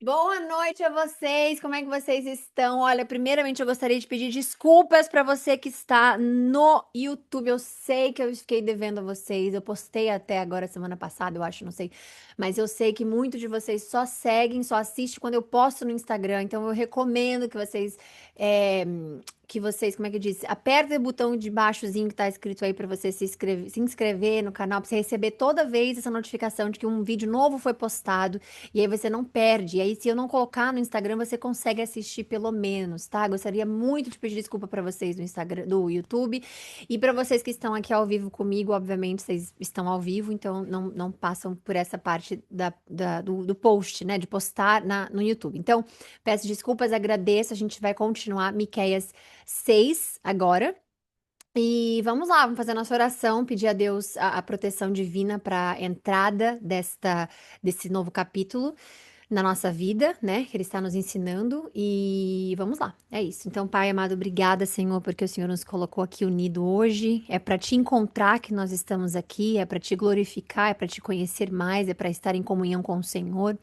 Boa noite a vocês, como é que vocês estão? Olha, primeiramente eu gostaria de pedir desculpas para você que está no YouTube. Eu sei que eu fiquei devendo a vocês, eu postei até agora semana passada, eu acho, não sei, mas eu sei que muitos de vocês só seguem, só assistem quando eu posto no Instagram, então eu recomendo eh, como é que eu disse? Aperta o botão de baixozinho que tá escrito aí para você se inscrever no canal, para você receber toda vez essa notificação de que um vídeo novo foi postado. E aí você não perde. E aí, se eu não colocar no Instagram, você consegue assistir pelo menos, tá? Gostaria muito de pedir desculpa para vocês do Instagram, do YouTube. E para vocês que estão aqui ao vivo comigo, obviamente, vocês estão ao vivo, então não passam por essa parte do post, né? De postar no YouTube. Então, peço desculpas, agradeço. A gente vai continuar Miqueias 6 agora. E vamos lá, vamos fazer nossa oração, pedir a Deus a proteção divina para a entrada desse novo capítulo na nossa vida, né? Que Ele está nos ensinando. E vamos lá, é isso. Então, Pai amado, obrigada, Senhor, porque o Senhor nos colocou aqui unido hoje. É para te encontrar que nós estamos aqui, é para te glorificar, é para te conhecer mais, é para estar em comunhão com o Senhor,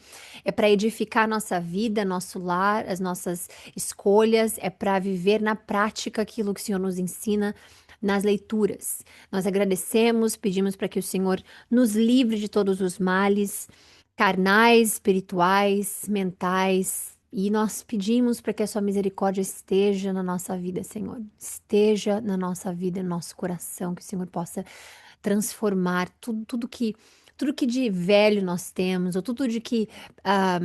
é para edificar nossa vida, nosso lar, as nossas escolhas, é para viver na prática aquilo que o Senhor nos ensina nas leituras. Nós agradecemos, pedimos para que o Senhor nos livre de todos os males carnais, espirituais, mentais. E nós pedimos para que a sua misericórdia esteja na nossa vida, Senhor. Esteja na nossa vida, no nosso coração, que o Senhor possa transformar tudo que de velho nós temos, ou tudo de que ah,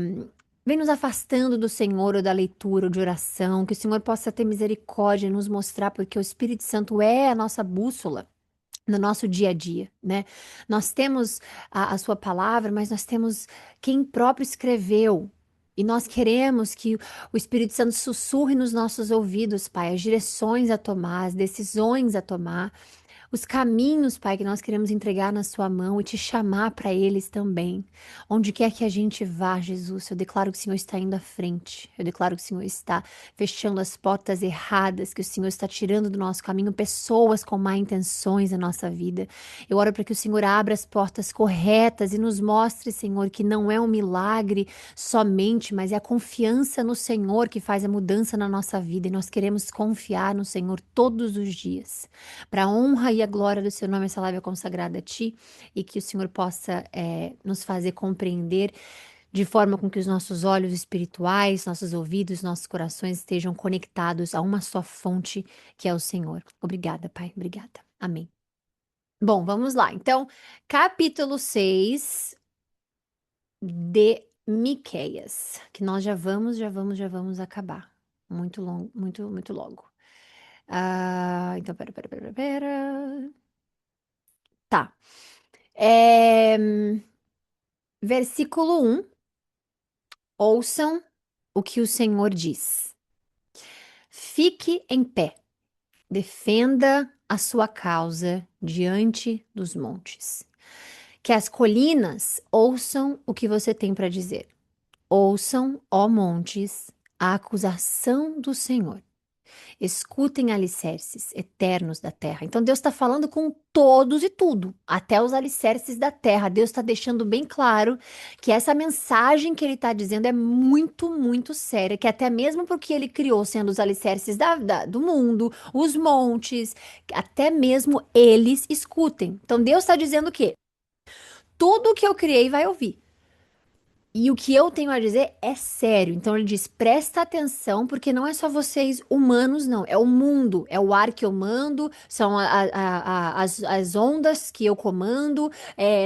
vem nos afastando do Senhor ou da leitura ou de oração, que o Senhor possa ter misericórdia e nos mostrar, porque o Espírito Santo é a nossa bússola no nosso dia a dia, né? Nós temos a sua palavra, mas nós temos quem próprio escreveu. E nós queremos que o Espírito Santo sussurre nos nossos ouvidos, Pai, as direções a tomar, as decisões a tomar, os caminhos, Pai, que nós queremos entregar na Sua mão e te chamar para eles também. Onde quer que a gente vá, Jesus, eu declaro que o Senhor está indo à frente. Eu declaro que o Senhor está fechando as portas erradas, que o Senhor está tirando do nosso caminho pessoas com má intenções na nossa vida. Eu oro para que o Senhor abra as portas corretas e nos mostre, Senhor, que não é um milagre somente, mas é a confiança no Senhor que faz a mudança na nossa vida. E nós queremos confiar no Senhor todos os dias. Para a honra e a glória do seu nome, essa live é consagrada a ti e que o Senhor possa nos fazer compreender de forma com que os nossos olhos espirituais, nossos ouvidos, nossos corações estejam conectados a uma só fonte, que é o Senhor. Obrigada, Pai. Obrigada. Amém. Bom, vamos lá. Então, capítulo 6 de Miqueias, que nós já vamos acabar. Muito longo, muito logo. Então, pera. Tá. É, versículo 1. Ouçam o que o Senhor diz. Fique em pé, defenda a sua causa diante dos montes. Que as colinas ouçam o que você tem para dizer. Ouçam, ó montes, a acusação do Senhor. Escutem alicerces eternos da terra. Então Deus está falando com todos e tudo, até os alicerces da terra. Deus está deixando bem claro que essa mensagem que ele está dizendo é muito séria, que até mesmo porque ele criou, sendo os alicerces do mundo, os montes, até mesmo eles escutem. Então Deus está dizendo o quê? Tudo que eu criei vai ouvir. E o que eu tenho a dizer é sério. Então ele diz: presta atenção, porque não é só vocês humanos, não. É o mundo, é o ar que eu mando, são as ondas que eu comando,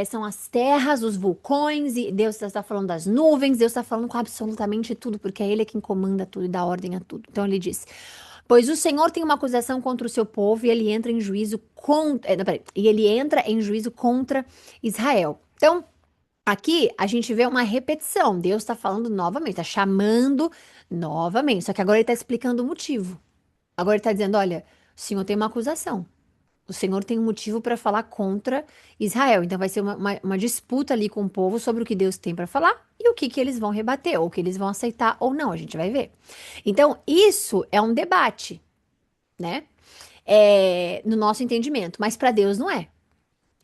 são as terras, os vulcões, e Deus está falando das nuvens, Deus está falando com absolutamente tudo, porque é Ele quem comanda tudo e dá ordem a tudo. Então ele diz: pois o Senhor tem uma acusação contra o seu povo e ele entra em juízo contra. Não, peraí, e ele entra em juízo contra Israel. Então. Aqui a gente vê uma repetição. Deus está falando novamente, está chamando novamente. Só que agora ele está explicando o motivo. Agora ele está dizendo: olha, o Senhor tem uma acusação. O Senhor tem um motivo para falar contra Israel. Então vai ser uma disputa ali com o povo sobre o que Deus tem para falar e o que eles vão rebater, ou o que eles vão aceitar ou não. A gente vai ver. Então, isso é um debate, né? No nosso entendimento. Mas para Deus não é.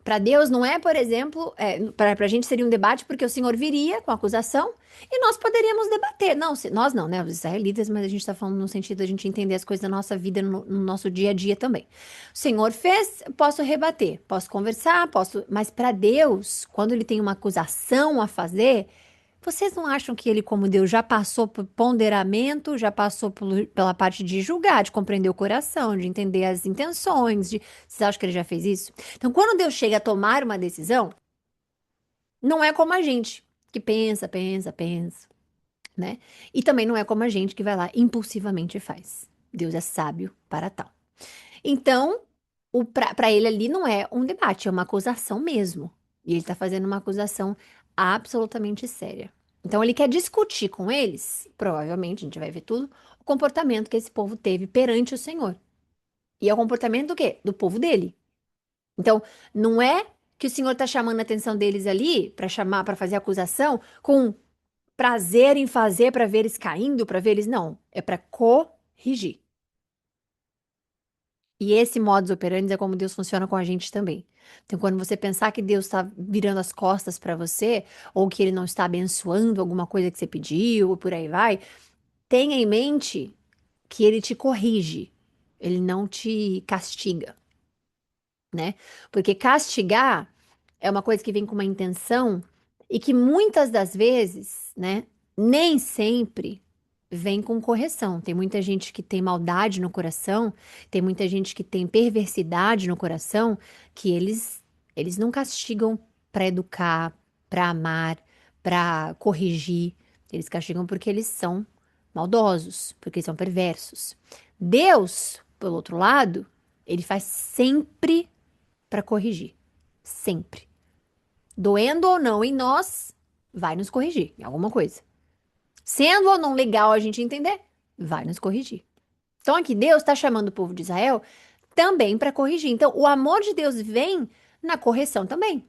Para Deus não é, por exemplo, para a gente seria um debate porque o Senhor viria com a acusação e nós poderíamos debater. Não, nós não, né? Os israelitas, mas a gente está falando no sentido da gente entender as coisas da nossa vida no nosso dia a dia também. O Senhor fez, posso rebater, posso conversar, posso. Mas para Deus, quando ele tem uma acusação a fazer, vocês não acham que ele, como Deus, já passou por ponderamento, já passou pela parte de julgar, de compreender o coração, de entender as intenções, de... Vocês acham que ele já fez isso? Então, quando Deus chega a tomar uma decisão, não é como a gente, que pensa, pensa, pensa, né? E também não é como a gente que vai lá impulsivamente faz. Deus é sábio para tal. Então, para ele ali não é um debate, é uma acusação mesmo. E ele está fazendo uma acusação absolutamente séria. Então, ele quer discutir com eles, provavelmente, a gente vai ver tudo, o comportamento que esse povo teve perante o Senhor. E é o comportamento do quê? Do povo dele. Então, não é que o Senhor está chamando a atenção deles ali para chamar, para fazer acusação, com prazer em fazer para ver eles caindo, para ver eles. Não, é para corrigir. E esse modus operandi é como Deus funciona com a gente também. Então, quando você pensar que Deus está virando as costas para você, ou que Ele não está abençoando alguma coisa que você pediu, ou por aí vai, tenha em mente que Ele te corrige, Ele não te castiga, né? Porque castigar é uma coisa que vem com uma intenção e que muitas das vezes, né, nem sempre vem com correção. Tem muita gente que tem maldade no coração, tem muita gente que tem perversidade no coração, que eles não castigam para educar, para amar, para corrigir. Eles castigam porque eles são maldosos, porque eles são perversos. Deus, pelo outro lado, ele faz sempre para corrigir. Sempre. Doendo ou não em nós, vai nos corrigir em alguma coisa. Sendo ou não legal a gente entender, vai nos corrigir. Então aqui Deus está chamando o povo de Israel também para corrigir. Então o amor de Deus vem na correção também.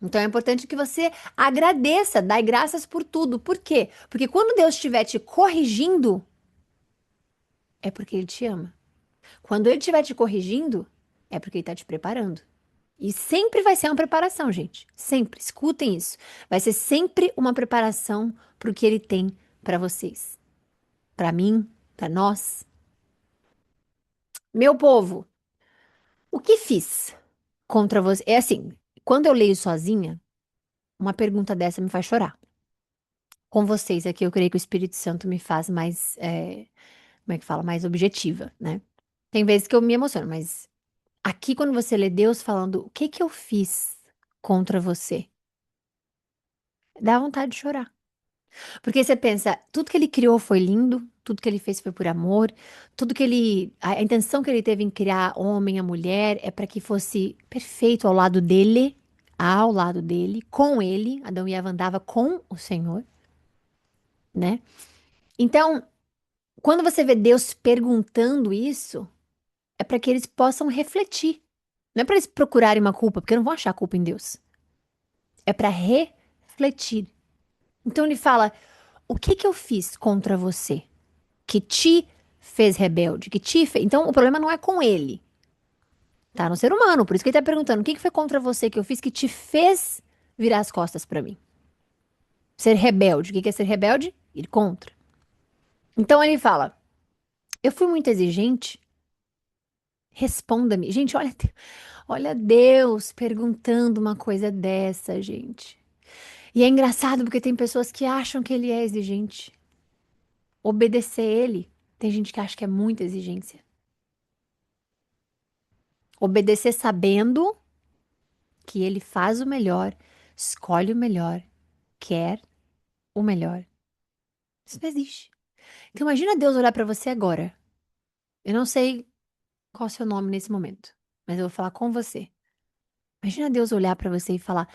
Então é importante que você agradeça, dai graças por tudo. Por quê? Porque quando Deus estiver te corrigindo, é porque Ele te ama. Quando Ele estiver te corrigindo, é porque Ele está te preparando. E sempre vai ser uma preparação, gente. Sempre. Escutem isso. Vai ser sempre uma preparação para o que ele tem para vocês. Para mim, para nós. Meu povo, o que fiz contra você? É assim, quando eu leio sozinha, uma pergunta dessa me faz chorar. Com vocês aqui, eu creio que o Espírito Santo me faz mais, como é que fala? Mais objetiva, né? Tem vezes que eu me emociono, mas aqui, quando você lê Deus falando, o que que eu fiz contra você? Dá vontade de chorar. Porque você pensa, tudo que ele criou foi lindo, tudo que ele fez foi por amor, tudo que ele, a intenção que ele teve em criar homem e mulher é para que fosse perfeito ao lado dele, com ele. Adão e Eva andava com o Senhor, né? Então, quando você vê Deus perguntando isso, é para que eles possam refletir. Não é para eles procurarem uma culpa, porque não vão achar culpa em Deus. É para refletir. Então ele fala: o que que eu fiz contra você? Que te fez rebelde, que te fez. Então, o problema não é com ele, tá? No ser humano. Por isso que ele tá perguntando: o que que foi contra você que eu fiz que te fez virar as costas pra mim? Ser rebelde. O que que é ser rebelde? Ir contra. Então ele fala: eu fui muito exigente. Responda-me. Gente, olha Deus perguntando uma coisa dessa, gente. E é engraçado porque tem pessoas que acham que ele é exigente. Obedecer ele. Tem gente que acha que é muita exigência. Obedecer sabendo que ele faz o melhor, escolhe o melhor, quer o melhor. Isso não existe. Então imagina Deus olhar para você agora. Eu não sei qual é o seu nome nesse momento, mas eu vou falar com você. Imagina Deus olhar para você e falar: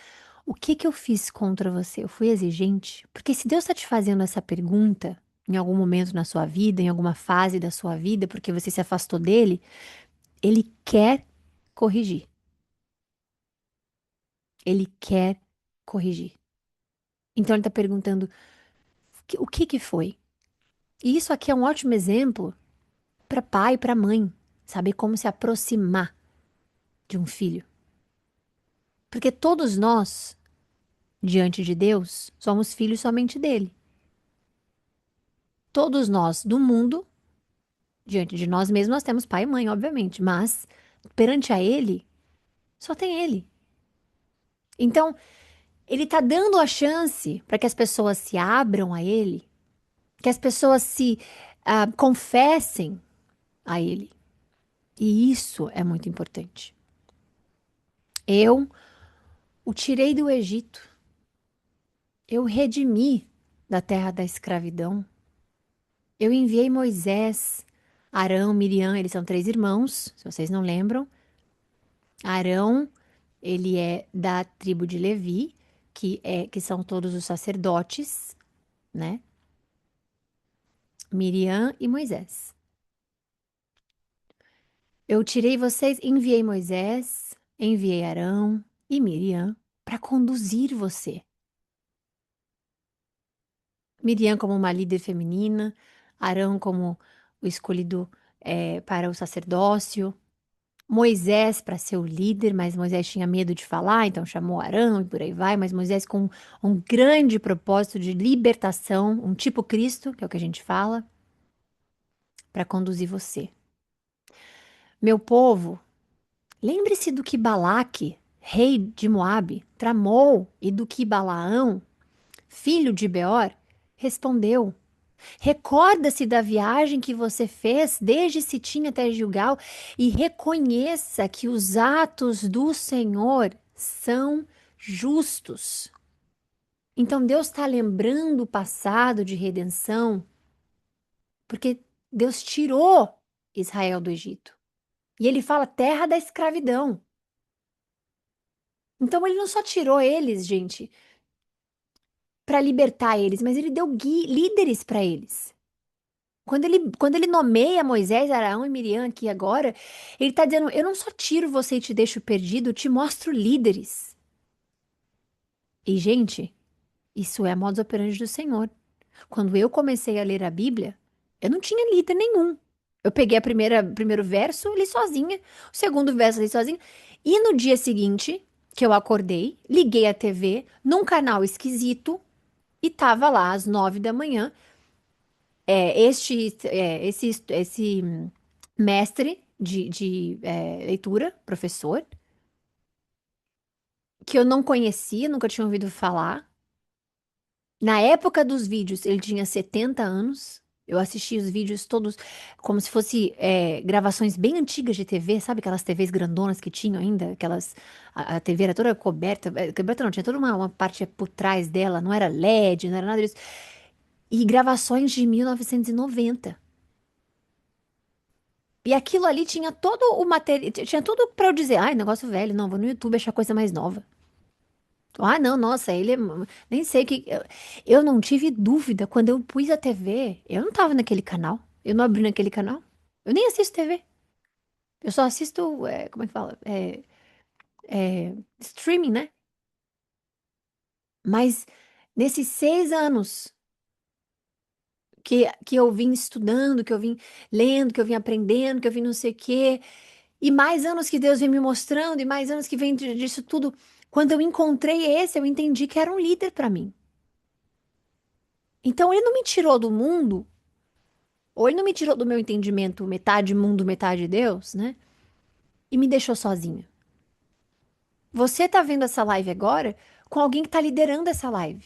o que que eu fiz contra você? Eu fui exigente? Porque se Deus está te fazendo essa pergunta em algum momento na sua vida, em alguma fase da sua vida, porque você se afastou dele, ele quer corrigir. Ele quer corrigir. Então ele está perguntando: o que que foi? E isso aqui é um ótimo exemplo para pai e para mãe, saber como se aproximar de um filho. Porque todos nós, diante de Deus, somos filhos somente dele. Todos nós do mundo, diante de nós mesmos, nós temos pai e mãe, obviamente, mas perante a ele, só tem ele. Então, ele está dando a chance para que as pessoas se abram a ele, que as pessoas se confessem a ele. E isso é muito importante. Eu o tirei do Egito, eu o redimi da terra da escravidão. Eu enviei Moisés, Arão, Miriam, eles são três irmãos, se vocês não lembram. Arão, ele é da tribo de Levi, que são todos os sacerdotes, né? Miriam e Moisés. Eu tirei vocês, enviei Moisés, enviei Arão e Miriam para conduzir você. Miriam como uma líder feminina, Arão como o escolhido para o sacerdócio, Moisés para ser o líder, mas Moisés tinha medo de falar, então chamou Arão e por aí vai, mas Moisés com um grande propósito de libertação, um tipo Cristo, que é o que a gente fala, para conduzir você. Meu povo, lembre-se do que Balaque, rei de Moabe, tramou e do que Balaão, filho de Beor, respondeu. Recorda-se da viagem que você fez desde Sitim até Gilgal e reconheça que os atos do Senhor são justos. Então Deus está lembrando o passado de redenção, porque Deus tirou Israel do Egito. E ele fala terra da escravidão. Então ele não só tirou eles, gente, para libertar eles, mas ele deu líderes para eles. Quando ele nomeia Moisés, Arão e Miriam aqui agora, ele está dizendo: eu não só tiro você e te deixo perdido, eu te mostro líderes. E, gente, isso é a modus operandi do Senhor. Quando eu comecei a ler a Bíblia, eu não tinha líder nenhum. Eu peguei primeiro verso, li sozinha, o segundo verso, li sozinha. E no dia seguinte, que eu acordei, liguei a TV num canal esquisito e tava lá às 9 da manhã. Esse mestre de leitura, professor, que eu não conhecia, nunca tinha ouvido falar. Na época dos vídeos, ele tinha 70 anos. Eu assisti os vídeos todos como se fosse gravações bem antigas de TV, sabe? Aquelas TVs grandonas que tinham ainda, a TV era toda coberta, coberta não, tinha toda uma parte por trás dela, não era LED, não era nada disso. E gravações de 1990. E aquilo ali tinha todo o material, tinha tudo pra eu dizer, ai, negócio velho, não, vou no YouTube achar coisa mais nova. Ah, não, nossa, nem sei o que, eu não tive dúvida quando eu pus a TV, eu não tava naquele canal, eu não abri naquele canal, eu nem assisto TV, eu só assisto, como é que fala, streaming, né? Mas nesses 6 anos que eu vim estudando, que eu vim lendo, que eu vim aprendendo, que eu vim não sei o quê, e mais anos que Deus vem me mostrando, e mais anos que vem disso tudo. Quando eu encontrei esse, eu entendi que era um líder para mim. Então ele não me tirou do mundo, ou ele não me tirou do meu entendimento, metade mundo, metade Deus, né? E me deixou sozinha. Você tá vendo essa live agora com alguém que tá liderando essa live.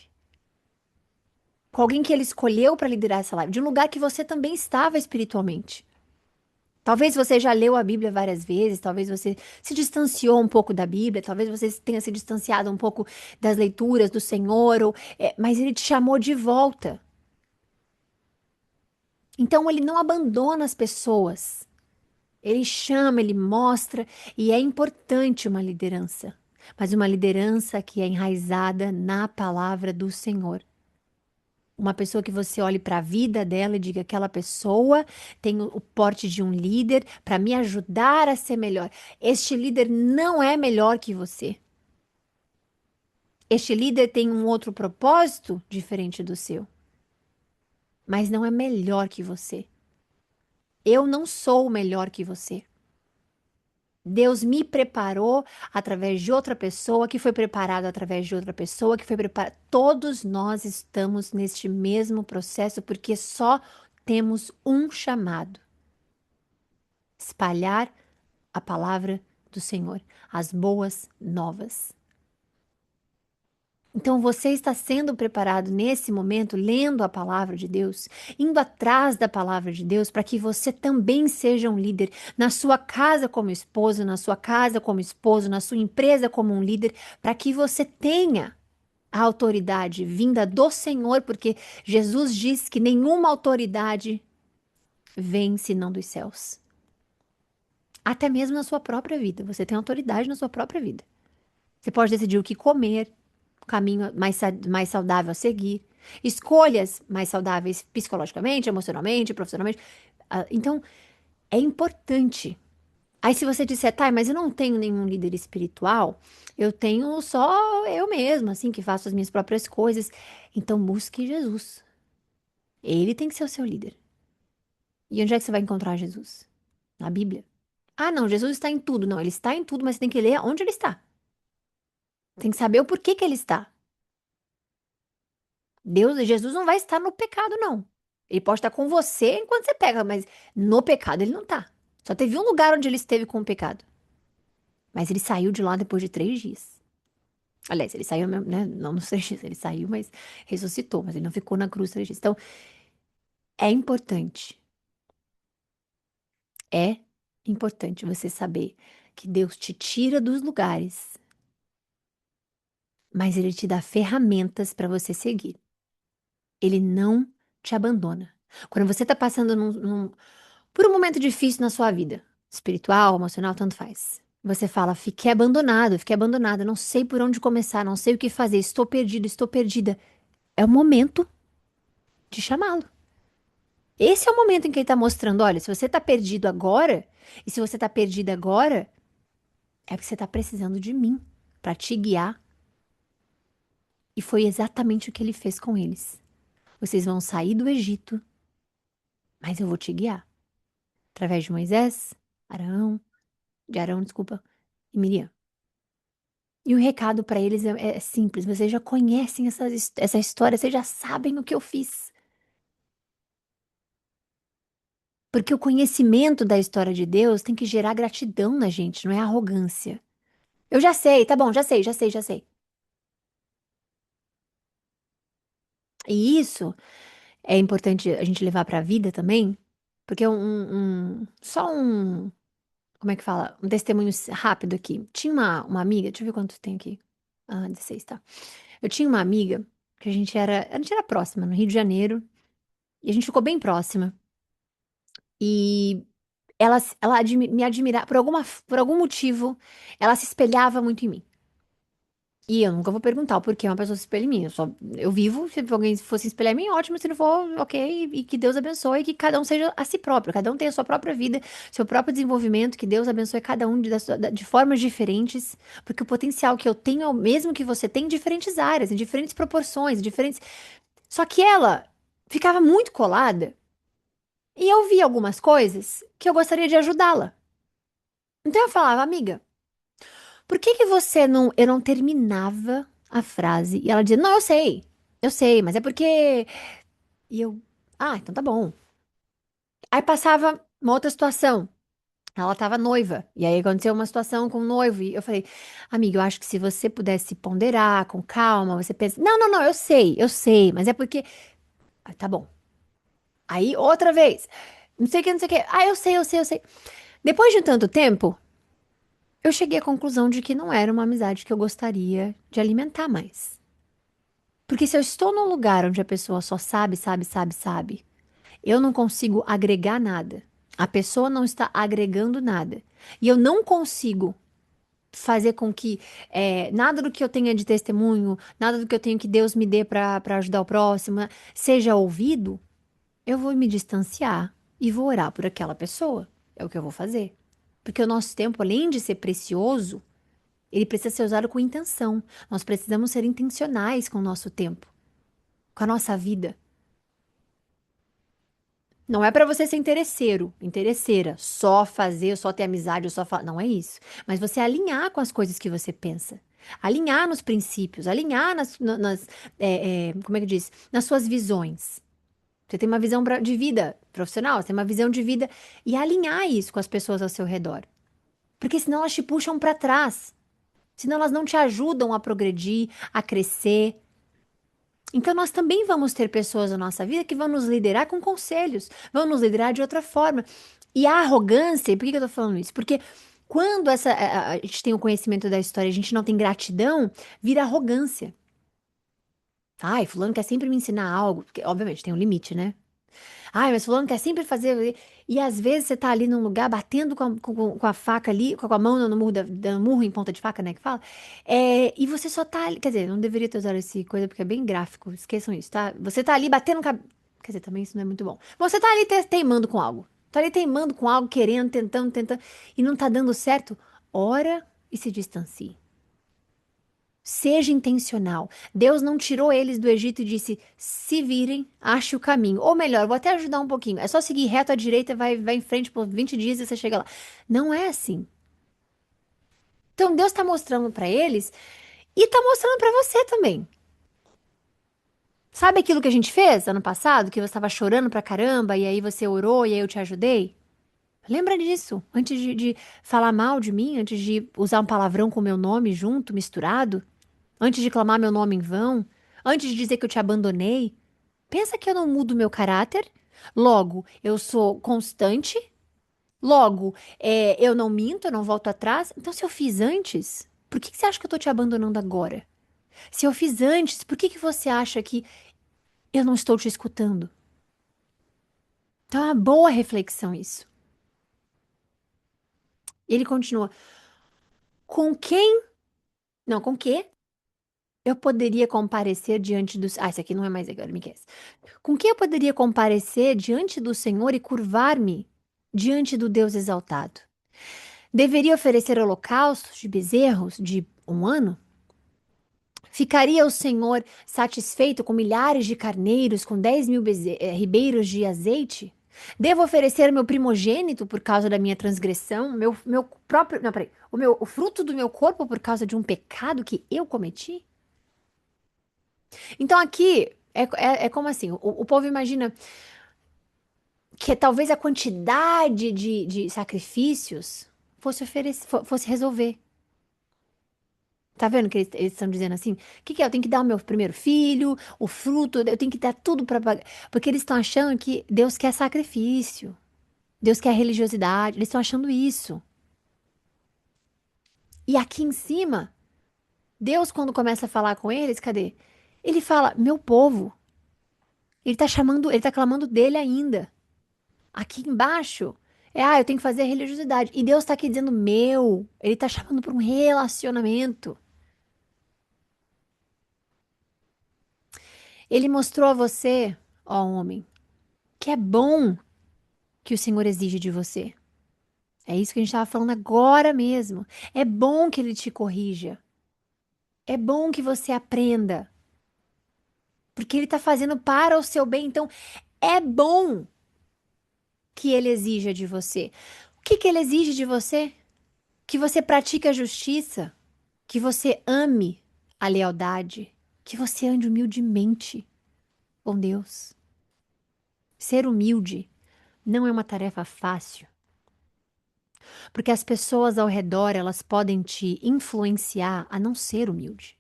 Com alguém que ele escolheu para liderar essa live, de um lugar que você também estava espiritualmente. Talvez você já leu a Bíblia várias vezes, talvez você se distanciou um pouco da Bíblia, talvez você tenha se distanciado um pouco das leituras do Senhor, mas Ele te chamou de volta. Então Ele não abandona as pessoas. Ele chama, Ele mostra, e é importante uma liderança, mas uma liderança que é enraizada na palavra do Senhor. Uma pessoa que você olhe para a vida dela e diga: aquela pessoa tem o porte de um líder para me ajudar a ser melhor. Este líder não é melhor que você. Este líder tem um outro propósito diferente do seu, mas não é melhor que você. Eu não sou melhor que você. Deus me preparou através de outra pessoa, que foi preparado através de outra pessoa, que foi preparado. Todos nós estamos neste mesmo processo, porque só temos um chamado: espalhar a palavra do Senhor, as boas novas. Então você está sendo preparado nesse momento, lendo a palavra de Deus, indo atrás da palavra de Deus, para que você também seja um líder na sua casa como esposo, na sua casa como esposo, na sua empresa como um líder, para que você tenha a autoridade vinda do Senhor, porque Jesus diz que nenhuma autoridade vem senão dos céus. Até mesmo na sua própria vida, você tem autoridade na sua própria vida. Você pode decidir o que comer, o caminho mais saudável a seguir, escolhas mais saudáveis psicologicamente, emocionalmente, profissionalmente. Então, é importante. Aí, se você disser, tá, mas eu não tenho nenhum líder espiritual, eu tenho só eu mesma, assim, que faço as minhas próprias coisas. Então, busque Jesus. Ele tem que ser o seu líder. E onde é que você vai encontrar Jesus? Na Bíblia. Ah, não, Jesus está em tudo. Não, ele está em tudo, mas você tem que ler onde ele está. Tem que saber o porquê que ele está. Jesus não vai estar no pecado, não. Ele pode estar com você enquanto você pega, mas no pecado ele não tá. Só teve um lugar onde ele esteve com o pecado. Mas ele saiu de lá depois de 3 dias. Aliás, ele saiu, né? Não nos 3 dias, ele saiu, mas ressuscitou, mas ele não ficou na cruz 3 dias. Então, é importante. É importante você saber que Deus te tira dos lugares, mas ele te dá ferramentas para você seguir. Ele não te abandona. Quando você está passando por um momento difícil na sua vida, espiritual, emocional, tanto faz. Você fala, fiquei abandonada, não sei por onde começar, não sei o que fazer, estou perdido, estou perdida. É o momento de chamá-lo. Esse é o momento em que ele está mostrando, olha, se você está perdido agora, e se você está perdida agora, é porque você está precisando de mim para te guiar. E foi exatamente o que ele fez com eles. Vocês vão sair do Egito, mas eu vou te guiar. Através de Moisés, Arão, desculpa, e Miriam. E o recado para eles é simples, vocês já conhecem essa história, vocês já sabem o que eu fiz. Porque o conhecimento da história de Deus tem que gerar gratidão na gente, não é arrogância. Eu já sei, tá bom, já sei, já sei, já sei. E isso é importante a gente levar para a vida também, porque só um, como é que fala? Um testemunho rápido aqui. Tinha uma amiga, deixa eu ver quanto tem aqui. Ah, 16, tá. Eu tinha uma amiga que a gente era próxima, no Rio de Janeiro, e a gente ficou bem próxima. E me admirava, por algum motivo, ela se espelhava muito em mim. E eu nunca vou perguntar o porquê uma pessoa se espelha em mim. Eu vivo, se alguém fosse espelhar em mim, ótimo, se não for, ok, e que Deus abençoe, que cada um seja a si próprio, cada um tenha a sua própria vida, seu próprio desenvolvimento, que Deus abençoe cada um de formas diferentes, porque o potencial que eu tenho é o mesmo que você tem em diferentes áreas, em diferentes proporções, em diferentes. Só que ela ficava muito colada. E eu vi algumas coisas que eu gostaria de ajudá-la. Então eu falava, amiga, por que que você não. Eu não terminava a frase. E ela dizia, não, eu sei, mas é porque. E eu, então tá bom. Aí passava uma outra situação. Ela tava noiva. E aí aconteceu uma situação com o noivo. E eu falei, amiga, eu acho que se você pudesse ponderar com calma, você pensa, não, não, não, eu sei, mas é porque. Tá bom. Aí outra vez. Não sei o que, não sei o que. Eu sei. Depois de tanto tempo. Eu cheguei à conclusão de que não era uma amizade que eu gostaria de alimentar mais. Porque se eu estou num lugar onde a pessoa só sabe, eu não consigo agregar nada. A pessoa não está agregando nada. E eu não consigo fazer com que nada do que eu tenha de testemunho, nada do que eu tenho que Deus me dê para ajudar o próximo, seja ouvido, eu vou me distanciar e vou orar por aquela pessoa. É o que eu vou fazer. Porque o nosso tempo, além de ser precioso, ele precisa ser usado com intenção. Nós precisamos ser intencionais com o nosso tempo, com a nossa vida. Não é pra você ser interesseiro, interesseira, só fazer, só ter amizade, ou só falar. Não é isso. Mas você alinhar com as coisas que você pensa. Alinhar nos princípios, alinhar como é que diz? Nas suas visões. Você tem uma visão de vida profissional, você tem uma visão de vida e alinhar isso com as pessoas ao seu redor. Porque senão elas te puxam pra trás. Senão elas não te ajudam a progredir, a crescer. Então, nós também vamos ter pessoas na nossa vida que vão nos liderar com conselhos, vão nos liderar de outra forma. E a arrogância, por que que eu tô falando isso? Porque quando a gente tem o conhecimento da história, e a gente não tem gratidão, vira arrogância. Ai, fulano quer sempre me ensinar algo, porque obviamente tem um limite, né? Ai, mas fulano quer sempre fazer. E às vezes você tá ali num lugar batendo com a faca ali, com a mão no murro, dando murro em ponta de faca, né? Que fala. E você só tá ali. Quer dizer, não deveria ter usado esse coisa porque é bem gráfico. Esqueçam isso, tá? Você tá ali batendo. Quer dizer, também isso não é muito bom. Você tá ali teimando com algo. Tá ali teimando com algo, querendo, tentando, tentando. E não tá dando certo. Ora e se distancie. Seja intencional. Deus não tirou eles do Egito e disse: se virem, ache o caminho. Ou melhor, vou até ajudar um pouquinho. É só seguir reto à direita, vai em frente por 20 dias e você chega lá. Não é assim. Então Deus está mostrando para eles e está mostrando para você também. Sabe aquilo que a gente fez ano passado, que você estava chorando pra caramba e aí você orou e aí eu te ajudei? Lembra disso? Antes de falar mal de mim, antes de usar um palavrão com meu nome junto, misturado, antes de clamar meu nome em vão, antes de dizer que eu te abandonei. Pensa que eu não mudo meu caráter? Logo, eu sou constante? Logo, eu não minto, eu não volto atrás? Então, se eu fiz antes, por que que você acha que eu tô te abandonando agora? Se eu fiz antes, por que que você acha que eu não estou te escutando? Então, é uma boa reflexão isso. E ele continua: com quem? Não, com que eu poderia comparecer diante dos. Ah, esse aqui não é mais agora, Miquel. Com que eu poderia comparecer diante do Senhor e curvar-me diante do Deus exaltado? Deveria oferecer holocaustos de bezerros de um ano? Ficaria o Senhor satisfeito com milhares de carneiros, com 10.000 ribeiros de azeite? Devo oferecer meu primogênito por causa da minha transgressão, meu próprio, não, peraí, o fruto do meu corpo por causa de um pecado que eu cometi? Então aqui é como assim, o povo imagina que talvez a quantidade de sacrifícios fosse resolver. Tá vendo que eles estão dizendo assim? O que que é? Eu tenho que dar o meu primeiro filho, o fruto, eu tenho que dar tudo para pagar. Porque eles estão achando que Deus quer sacrifício, Deus quer religiosidade, eles estão achando isso. E aqui em cima, Deus, quando começa a falar com eles, cadê? Ele fala, meu povo. Ele tá chamando, ele tá clamando dele ainda. Aqui embaixo, eu tenho que fazer a religiosidade. E Deus tá aqui dizendo, meu. Ele tá chamando para um relacionamento. Ele mostrou a você, ó homem, que é bom que o Senhor exige de você. É isso que a gente estava falando agora mesmo. É bom que ele te corrija. É bom que você aprenda. Porque ele está fazendo para o seu bem. Então, é bom que ele exija de você. O que que ele exige de você? Que você pratique a justiça. Que você ame a lealdade. Que você ande humildemente com Deus. Ser humilde não é uma tarefa fácil. Porque as pessoas ao redor, elas podem te influenciar a não ser humilde.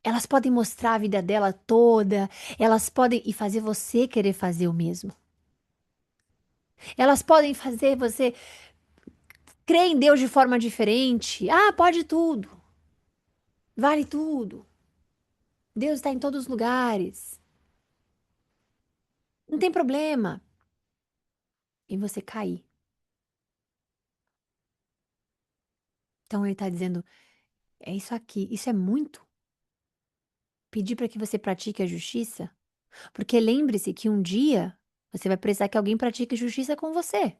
Elas podem mostrar a vida dela toda, elas podem e fazer você querer fazer o mesmo. Elas podem fazer você crer em Deus de forma diferente. Ah, pode tudo. Vale tudo. Deus está em todos os lugares. Não tem problema. E você cair. Então ele está dizendo: é isso aqui. Isso é muito. Pedir para que você pratique a justiça. Porque lembre-se que um dia você vai precisar que alguém pratique justiça com você.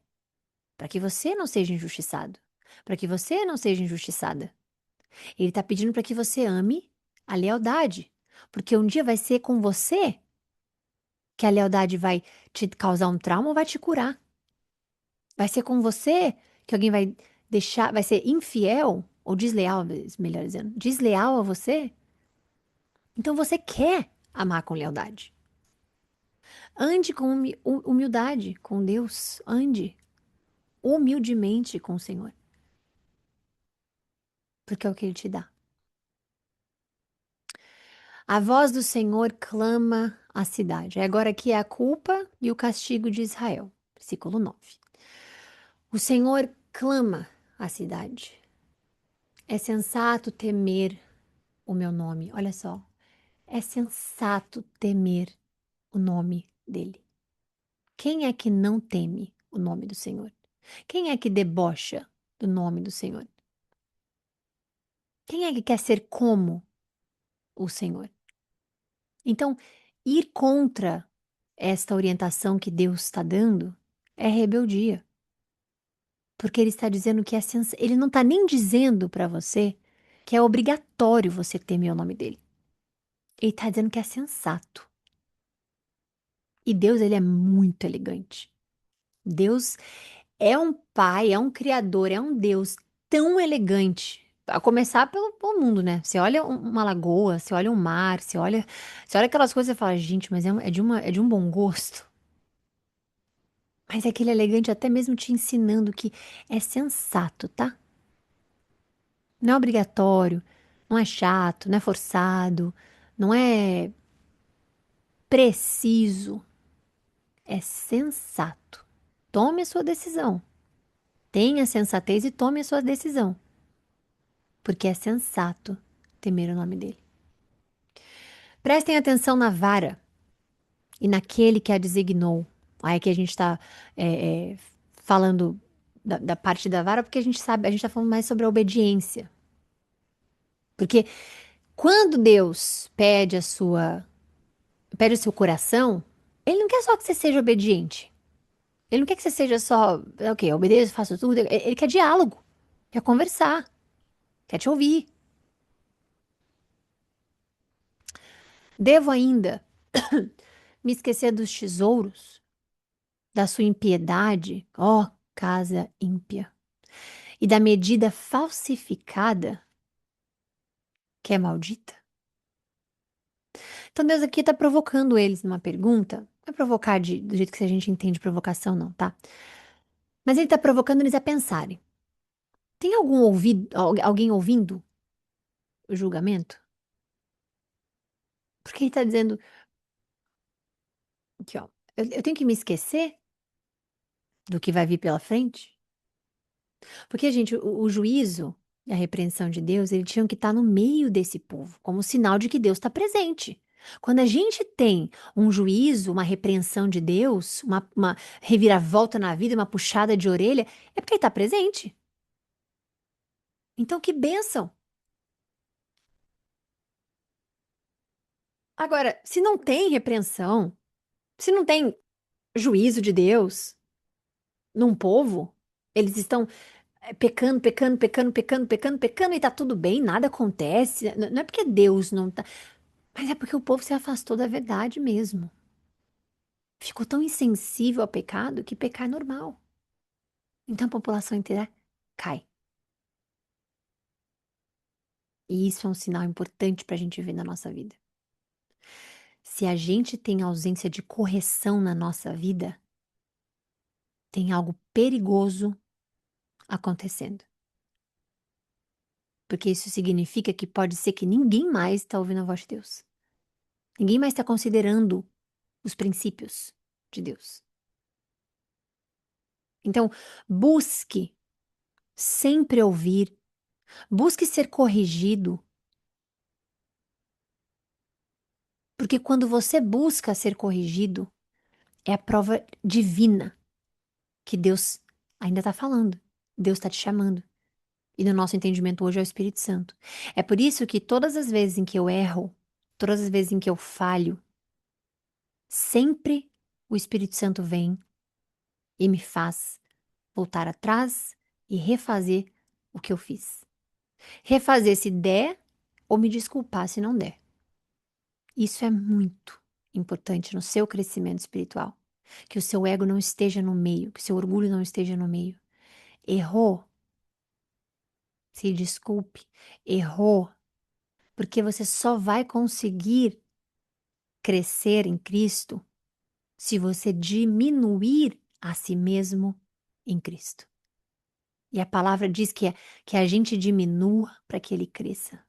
Para que você não seja injustiçado. Para que você não seja injustiçada. Ele está pedindo para que você ame a lealdade. Porque um dia vai ser com você Que a lealdade vai te causar um trauma ou vai te curar? Vai ser com você que alguém vai deixar, vai ser infiel ou desleal, melhor dizendo, desleal a você? Então você quer amar com lealdade. Ande com humildade com Deus. Ande humildemente com o Senhor. Porque é o que Ele te dá. A voz do Senhor clama a cidade. Agora aqui é a culpa e o castigo de Israel. Versículo 9. O Senhor clama a cidade. É sensato temer o meu nome. Olha só. É sensato temer o nome dele. Quem é que não teme o nome do Senhor? Quem é que debocha do nome do Senhor? Quem é que quer ser como o Senhor? Então, ir contra esta orientação que Deus está dando é rebeldia. Porque ele está dizendo que é ele não está nem dizendo para você que é obrigatório você temer o nome dele. Ele está dizendo que é sensato. E Deus, ele é muito elegante. Deus é um pai, é um criador, é um Deus tão elegante. A começar pelo mundo, né? Você olha uma lagoa, você olha um mar, você olha aquelas coisas e fala, gente, mas é de um bom gosto. Mas é aquele elegante até mesmo te ensinando que é sensato, tá? Não é obrigatório, não é chato, não é forçado, não é preciso, é sensato. Tome a sua decisão. Tenha sensatez e tome a sua decisão, porque é sensato temer o nome dele. Prestem atenção na vara e naquele que a designou. Aí que a gente está falando da parte da vara, porque a gente sabe, a gente está falando mais sobre a obediência. Porque quando Deus pede o seu coração, Ele não quer só que você seja obediente. Ele não quer que você seja só, ok, obedeço, faço tudo. Ele quer diálogo, quer conversar, quer te ouvir. Devo ainda me esquecer dos tesouros, da sua impiedade, ó casa ímpia, e da medida falsificada que é maldita? Então Deus aqui está provocando eles numa pergunta. Não é provocar do jeito que a gente entende provocação, não, tá? Mas ele está provocando eles a pensarem. Tem alguém ouvindo o julgamento? Porque ele está dizendo aqui, ó, eu tenho que me esquecer do que vai vir pela frente? Porque, gente, o juízo e a repreensão de Deus, eles tinham que estar no meio desse povo, como sinal de que Deus está presente. Quando a gente tem um juízo, uma repreensão de Deus, uma reviravolta na vida, uma puxada de orelha, é porque ele está presente. Então, que bênção! Agora, se não tem repreensão, se não tem juízo de Deus num povo, eles estão pecando, pecando, pecando, pecando, pecando, pecando e tá tudo bem, nada acontece. Não é porque Deus não tá, mas é porque o povo se afastou da verdade mesmo. Ficou tão insensível ao pecado que pecar é normal. Então a população inteira cai. E isso é um sinal importante para a gente ver na nossa vida. Se a gente tem ausência de correção na nossa vida, tem algo perigoso acontecendo. Porque isso significa que pode ser que ninguém mais está ouvindo a voz de Deus. Ninguém mais está considerando os princípios de Deus. Então, busque sempre ouvir, busque ser corrigido, porque quando você busca ser corrigido, é a prova divina que Deus ainda está falando, Deus está te chamando. E no nosso entendimento hoje é o Espírito Santo. É por isso que todas as vezes em que eu erro, todas as vezes em que eu falho, sempre o Espírito Santo vem e me faz voltar atrás e refazer o que eu fiz. Refazer se der ou me desculpar se não der. Isso é muito importante no seu crescimento espiritual. Que o seu ego não esteja no meio, que o seu orgulho não esteja no meio. Errou? Se desculpe. Errou, porque você só vai conseguir crescer em Cristo se você diminuir a si mesmo em Cristo. E a palavra diz que a gente diminua para que ele cresça.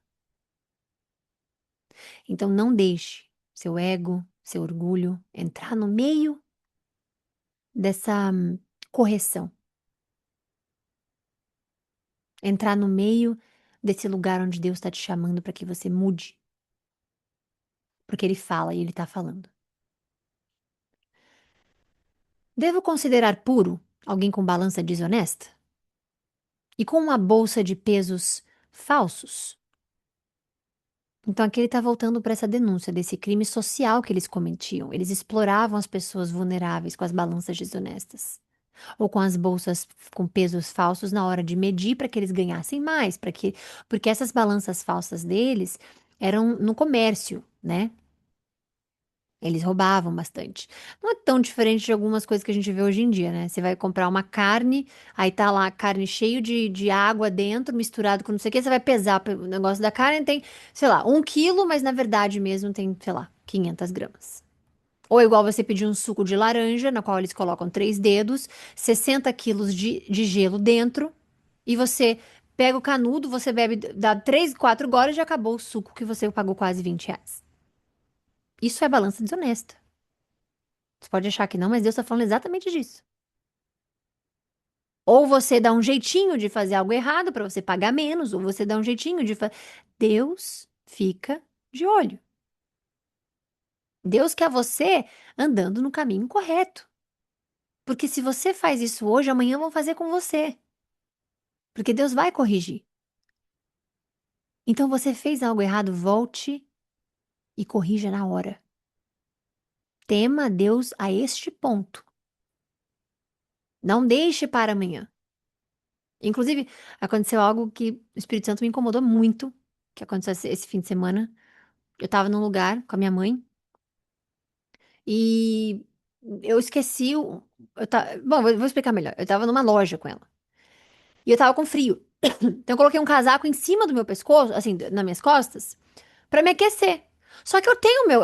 Então não deixe seu ego, seu orgulho entrar no meio dessa correção. Entrar no meio desse lugar onde Deus está te chamando para que você mude. Porque ele fala e ele está falando. Devo considerar puro alguém com balança desonesta? E com uma bolsa de pesos falsos? Então aqui ele está voltando para essa denúncia desse crime social que eles cometiam. Eles exploravam as pessoas vulneráveis com as balanças desonestas. Ou com as bolsas com pesos falsos na hora de medir para que eles ganhassem mais, porque essas balanças falsas deles eram no comércio, né? Eles roubavam bastante. Não é tão diferente de algumas coisas que a gente vê hoje em dia, né? Você vai comprar uma carne, aí tá lá a carne cheio de água dentro, misturado com não sei o que, você vai pesar o negócio da carne, tem, sei lá, 1 quilo, mas na verdade mesmo tem, sei lá, 500 gramas. Ou igual você pedir um suco de laranja, na qual eles colocam 3 dedos, 60 quilos de gelo dentro, e você pega o canudo, você bebe, dá 3, 4 goles e já acabou o suco que você pagou quase R$ 20. Isso é balança desonesta. Você pode achar que não, mas Deus está falando exatamente disso. Ou você dá um jeitinho de fazer algo errado para você pagar menos, ou você dá um jeitinho de fazer. Deus fica de olho. Deus quer você andando no caminho correto. Porque se você faz isso hoje, amanhã vão fazer com você. Porque Deus vai corrigir. Então você fez algo errado, volte e corrija na hora. Tema a Deus a este ponto. Não deixe para amanhã. Inclusive, aconteceu algo que o Espírito Santo me incomodou muito, que aconteceu esse fim de semana. Eu tava num lugar com a minha mãe e eu esqueci Bom, vou explicar melhor. Eu tava numa loja com ela e eu tava com frio. Então eu coloquei um casaco em cima do meu pescoço, assim, nas minhas costas, pra me aquecer. Só que eu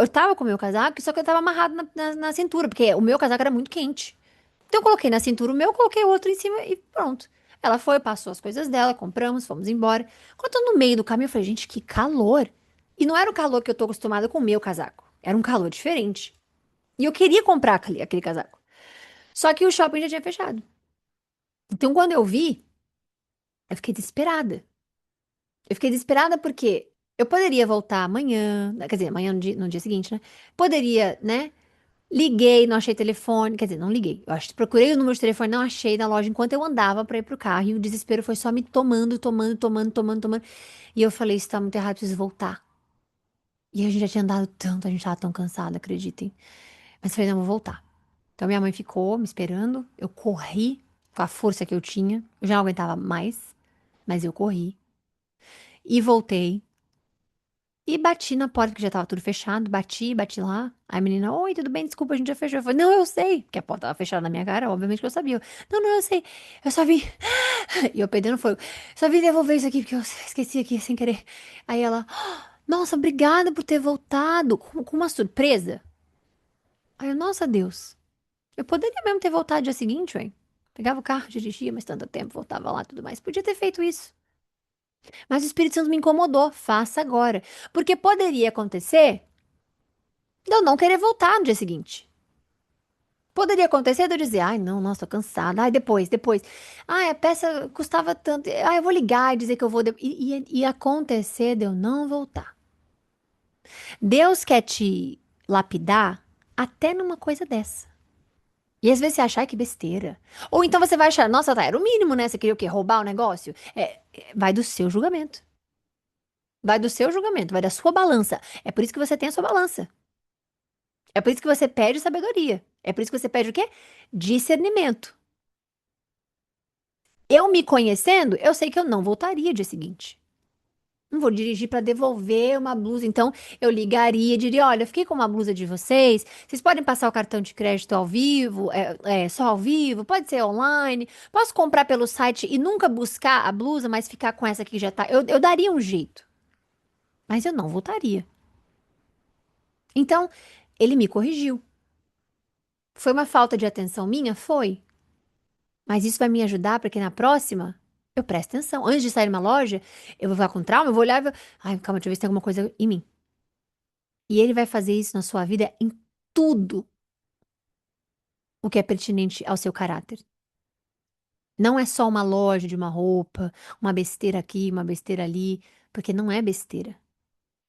tava com o meu casaco, só que eu tava amarrado na cintura, porque o meu casaco era muito quente. Então eu coloquei na cintura o meu, coloquei o outro em cima e pronto. Ela foi, passou as coisas dela, compramos, fomos embora. Quando eu tô no meio do caminho, eu falei, gente, que calor. E não era o calor que eu tô acostumada com o meu casaco. Era um calor diferente. E eu queria comprar aquele casaco. Só que o shopping já tinha fechado. Então quando eu vi, eu fiquei desesperada. Eu fiquei desesperada porque eu poderia voltar amanhã, quer dizer, amanhã no dia seguinte, né? Poderia, né? Liguei, não achei telefone. Quer dizer, não liguei. Eu acho, procurei o número de telefone, não achei na loja enquanto eu andava pra ir pro carro. E o desespero foi só me tomando, tomando, tomando, tomando, tomando. E eu falei, isso tá muito errado, preciso voltar. E a gente já tinha andado tanto, a gente tava tão cansada, acreditem. Mas falei, não, vou voltar. Então minha mãe ficou me esperando. Eu corri com a força que eu tinha. Eu já não aguentava mais, mas eu corri. E voltei. E bati na porta, que já tava tudo fechado. Bati lá. Aí a menina, oi, tudo bem? Desculpa, a gente já fechou. Eu falei, não, eu sei. Porque a porta tava fechada na minha cara, obviamente que eu sabia. Não, eu sei. Eu só vim. E eu perdendo fogo. Só vim devolver isso aqui, porque eu esqueci aqui sem querer. Aí ela, nossa, obrigada por ter voltado. Com uma surpresa. Aí eu, nossa, Deus. Eu poderia mesmo ter voltado dia seguinte, ué. Pegava o carro, dirigia, mas tanto tempo, voltava lá e tudo mais. Podia ter feito isso. Mas o Espírito Santo me incomodou. Faça agora. Porque poderia acontecer de eu não querer voltar no dia seguinte. Poderia acontecer de eu dizer, ai, não, nossa, tô cansada. Ai, depois. Ai, a peça custava tanto. Ai, eu vou ligar e dizer que eu vou. E acontecer de eu não voltar. Deus quer te lapidar até numa coisa dessa. E às vezes você achar que besteira. Ou então você vai achar, nossa, tá, era o mínimo, né? Você queria o quê? Roubar o negócio? Vai do seu julgamento. Vai do seu julgamento, vai da sua balança. É por isso que você tem a sua balança. É por isso que você pede sabedoria. É por isso que você pede o quê? Discernimento. Eu me conhecendo, eu sei que eu não voltaria dia seguinte. Não vou dirigir para devolver uma blusa. Então, eu ligaria e diria: olha, eu fiquei com uma blusa de vocês. Vocês podem passar o cartão de crédito ao vivo, só ao vivo, pode ser online. Posso comprar pelo site e nunca buscar a blusa, mas ficar com essa aqui que já tá. Eu daria um jeito, mas eu não voltaria. Então, ele me corrigiu. Foi uma falta de atenção minha? Foi. Mas isso vai me ajudar para que na próxima eu preste atenção. Antes de sair numa loja, eu vou ficar com trauma, eu vou olhar e vou... Ai, calma, deixa eu ver se tem alguma coisa em mim. E ele vai fazer isso na sua vida em tudo o que é pertinente ao seu caráter. Não é só uma loja de uma roupa, uma besteira aqui, uma besteira ali, porque não é besteira.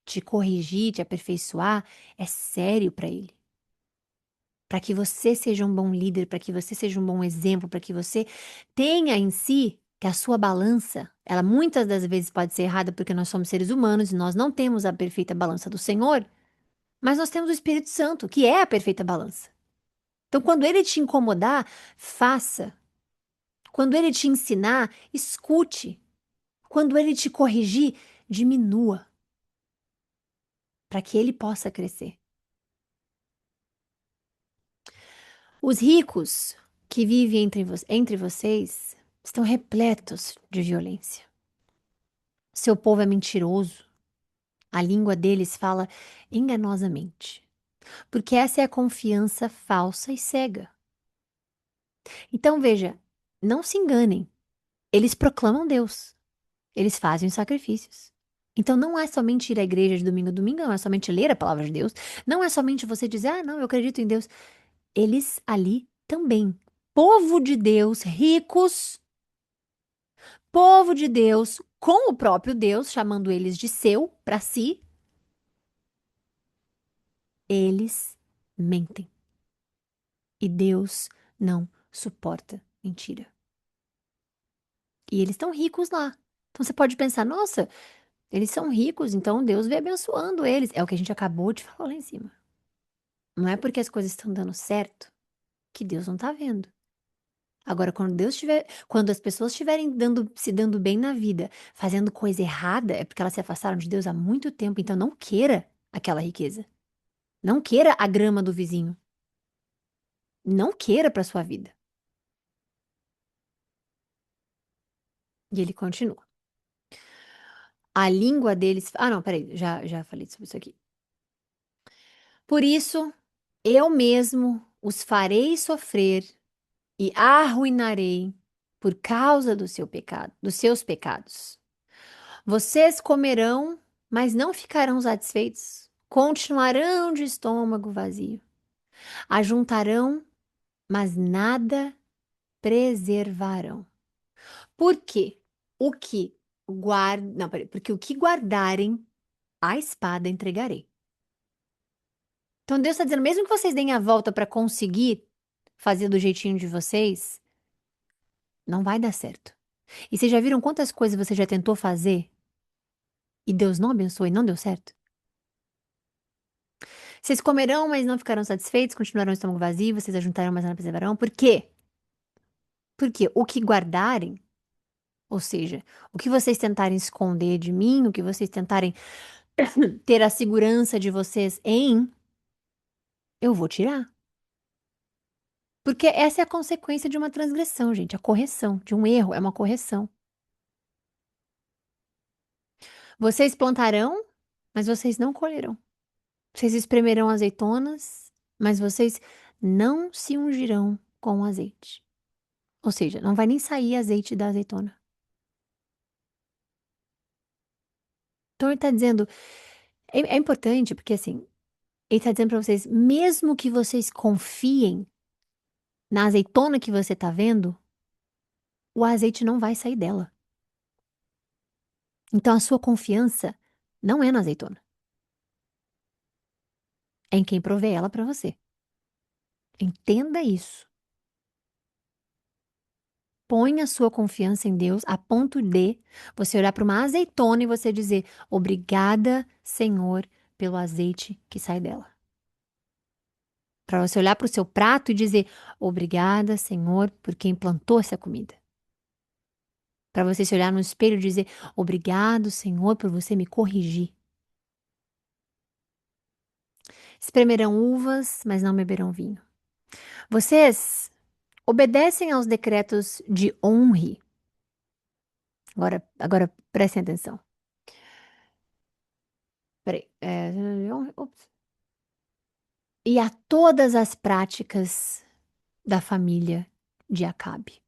Te corrigir, te aperfeiçoar é sério para ele. Para que você seja um bom líder, para que você seja um bom exemplo, para que você tenha em si que a sua balança, ela muitas das vezes pode ser errada porque nós somos seres humanos e nós não temos a perfeita balança do Senhor, mas nós temos o Espírito Santo, que é a perfeita balança. Então, quando ele te incomodar, faça. Quando ele te ensinar, escute. Quando ele te corrigir, diminua, para que ele possa crescer. Os ricos que vivem entre vocês estão repletos de violência. Seu povo é mentiroso. A língua deles fala enganosamente, porque essa é a confiança falsa e cega. Então veja, não se enganem. Eles proclamam Deus. Eles fazem os sacrifícios. Então não é somente ir à igreja de domingo a domingo, não é somente ler a palavra de Deus, não é somente você dizer, ah, não, eu acredito em Deus. Eles ali também. Povo de Deus, ricos, povo de Deus, com o próprio Deus, chamando eles de seu, para si, eles mentem. E Deus não suporta mentira. E eles estão ricos lá. Então você pode pensar, nossa, eles são ricos, então Deus vem abençoando eles. É o que a gente acabou de falar lá em cima. Não é porque as coisas estão dando certo que Deus não tá vendo. Agora, quando as pessoas estiverem se dando bem na vida, fazendo coisa errada, é porque elas se afastaram de Deus há muito tempo. Então não queira aquela riqueza. Não queira a grama do vizinho. Não queira para sua vida. E ele continua. A língua deles. Ah, não, peraí, já falei sobre isso aqui. Por isso, eu mesmo os farei sofrer e arruinarei por causa do seu pecado, dos seus pecados. Vocês comerão, mas não ficarão satisfeitos. Continuarão de estômago vazio. Ajuntarão, mas nada preservarão. Por quê? O que Não, peraí, porque o que guardarem, a espada entregarei. Então Deus está dizendo, mesmo que vocês deem a volta para conseguir fazer do jeitinho de vocês, não vai dar certo. E vocês já viram quantas coisas você já tentou fazer e Deus não abençoou e não deu certo? Vocês comerão, mas não ficarão satisfeitos, continuarão o estômago vazio, vocês ajuntarão, mas não preservarão. Por quê? Porque o que guardarem, ou seja, o que vocês tentarem esconder de mim, o que vocês tentarem ter a segurança de vocês em, eu vou tirar. Porque essa é a consequência de uma transgressão, gente, a correção, de um erro, é uma correção. Vocês plantarão, mas vocês não colherão. Vocês espremerão azeitonas, mas vocês não se ungirão com azeite. Ou seja, não vai nem sair azeite da azeitona. Então ele está dizendo, é importante porque assim, ele está dizendo para vocês, mesmo que vocês confiem na azeitona que você está vendo, o azeite não vai sair dela. Então a sua confiança não é na azeitona, é em quem provê ela para você. Entenda isso. Ponha a sua confiança em Deus a ponto de você olhar para uma azeitona e você dizer: obrigada, Senhor, pelo azeite que sai dela. Para você olhar para o seu prato e dizer: obrigada, Senhor, por quem plantou essa comida. Para você se olhar no espelho e dizer: obrigado, Senhor, por você me corrigir. Espremerão uvas, mas não beberão vinho. Vocês obedecem aos decretos de honre. Agora prestem atenção. Peraí. Ops. E a todas as práticas da família de Acabe.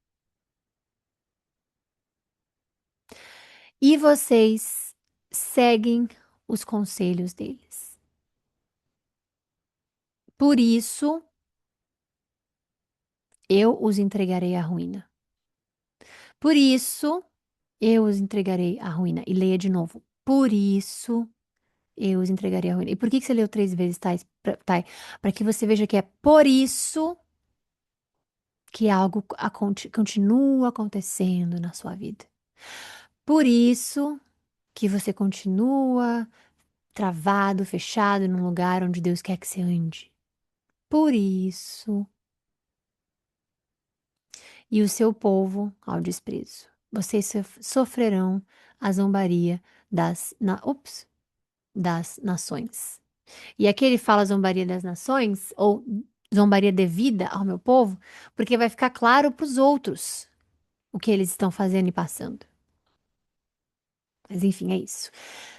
E vocês seguem os conselhos deles. Por isso, eu os entregarei à ruína. Por isso, eu os entregarei à ruína. E leia de novo. Por isso, eu os entregarei à ruína. E por que que você leu 3 vezes, Thay? Para que você veja que é por isso que algo continua acontecendo na sua vida. Por isso que você continua travado, fechado num lugar onde Deus quer que você ande. Por isso. E o seu povo ao desprezo. Vocês sofrerão a zombaria das nações. E aqui ele fala zombaria das nações, ou zombaria devida ao meu povo, porque vai ficar claro para os outros o que eles estão fazendo e passando. Mas enfim, é isso.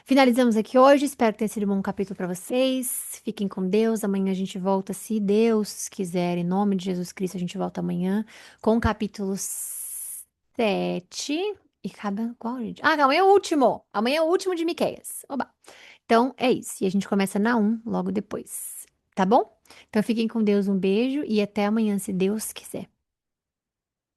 Finalizamos aqui hoje. Espero que tenha sido um bom capítulo para vocês. Fiquem com Deus. Amanhã a gente volta, se Deus quiser. Em nome de Jesus Cristo, a gente volta amanhã com o capítulo 7. E cada qual, gente? Ah, amanhã é o último. Amanhã é o último de Miqueias. Oba. Então é isso. E a gente começa na 1 logo depois. Tá bom? Então fiquem com Deus. Um beijo e até amanhã, se Deus quiser.